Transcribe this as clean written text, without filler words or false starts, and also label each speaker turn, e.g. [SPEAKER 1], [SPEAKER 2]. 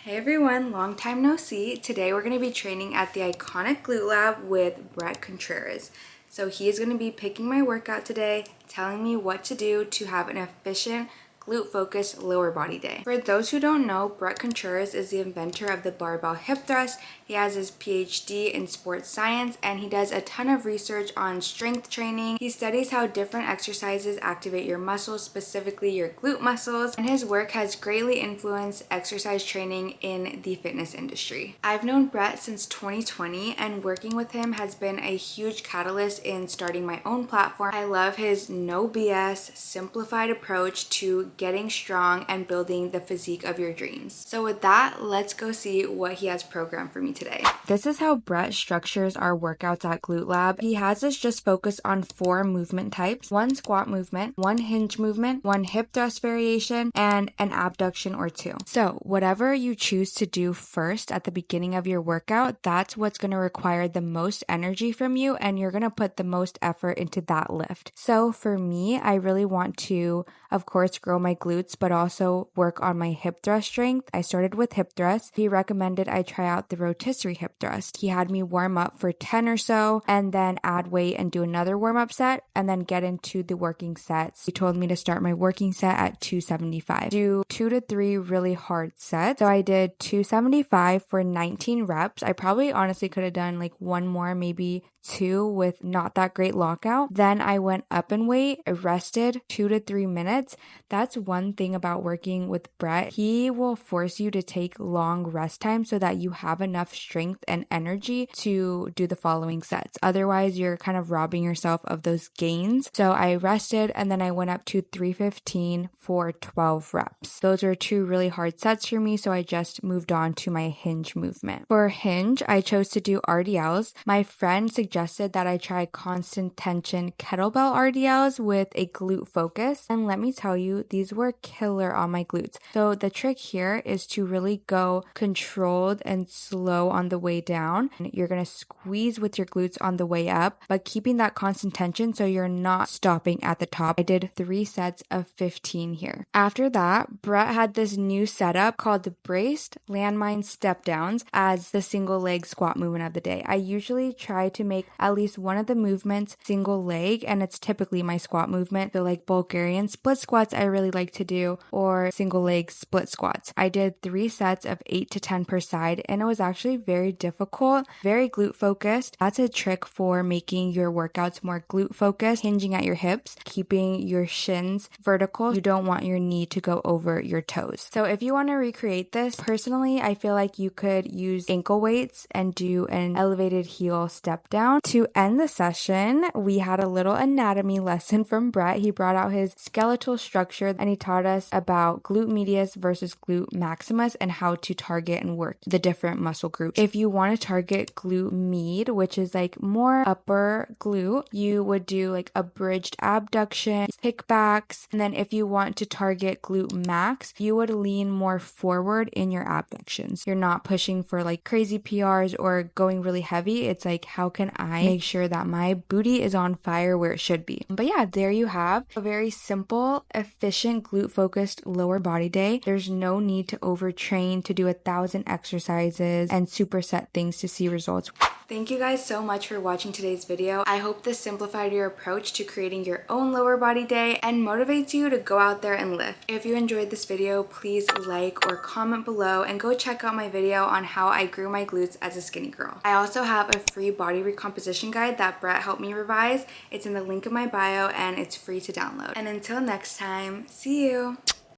[SPEAKER 1] Hey everyone, long time no see. Today we're going to be training at the iconic Glute Lab with Bret Contreras. So he is going to be picking my workout today, telling me what to do to have an efficient glute-focused lower body day. For those who don't know, Bret Contreras is the inventor of the barbell hip thrust. He has his PhD in sports science and he does a ton of research on strength training. He studies how different exercises activate your muscles, specifically your glute muscles, and his work has greatly influenced exercise training in the fitness industry. I've known Bret since 2020 and working with him has been a huge catalyst in starting my own platform. I love his no BS, simplified approach to getting strong and building the physique of your dreams. So with that, let's go see what he has programmed for me today. This is how Bret structures our workouts at Glute Lab. He has us just focus on 4 movement types: 1 squat movement, 1 hinge movement, 1 hip thrust variation, and an abduction or 2. So whatever you choose to do first at the beginning of your workout, that's what's going to require the most energy from you and you're going to put the most effort into that lift. So for me, I really want to, of course, grow my glutes, but also work on my hip thrust strength. I started with hip thrust. He recommended I try out the rotisserie hip thrust. He had me warm up for 10 or so and then add weight and do another warm up set and then get into the working sets. He told me to start my working set at 275. Do 2 to 3 really hard sets. So I did 275 for 19 reps. I probably honestly could have done like one more, maybe 2 with not that great lockout. Then I went up in weight, I rested 2 to 3 minutes. That's one thing about working with Bret. He will force you to take long rest time so that you have enough strength and energy to do the following sets. Otherwise, you're kind of robbing yourself of those gains. So I rested and then I went up to 315 for 12 reps. Those are 2 really hard sets for me, so I just moved on to my hinge movement. For hinge, I chose to do RDLs. My friend suggested that I try constant tension kettlebell RDLs with a glute focus, and let me tell you, these were killer on my glutes. So the trick here is to really go controlled and slow on the way down. And you're going to squeeze with your glutes on the way up, but keeping that constant tension so you're not stopping at the top. I did 3 sets of 15 here. After that, Bret had this new setup called the braced landmine step downs as the single leg squat movement of the day. I usually try to make at least one of the movements single leg, and it's typically my squat movement. So like Bulgarian split squats I really like to do, or single leg split squats. I did 3 sets of 8 to 10 per side and it was actually very difficult, very glute focused. That's a trick for making your workouts more glute focused, hinging at your hips, keeping your shins vertical. You don't want your knee to go over your toes. So if you want to recreate this, personally, I feel like you could use ankle weights and do an elevated heel step down. To end the session, we had a little anatomy lesson from Bret. He brought out his skeletal structure and he taught us about glute medius versus glute maximus and how to target and work the different muscle groups. If you want to target glute med, which is like more upper glute, you would do like a bridged abduction, kickbacks, and then if you want to target glute max, you would lean more forward in your abductions. You're not pushing for like crazy PRs or going really heavy. It's like, how can I make sure that my booty is on fire where it should be? But yeah, there you have a very simple, efficient, glute-focused lower body day. There's no need to overtrain to do 1,000 exercises and superset things to see results. Thank you guys so much for watching today's video. I hope this simplified your approach to creating your own lower body day and motivates you to go out there and lift. If you enjoyed this video, please like or comment below and go check out my video on how I grew my glutes as a skinny girl. I also have a free body recomposition guide that Bret helped me revise. It's in the link in my bio and it's free to download. And until next time, see you!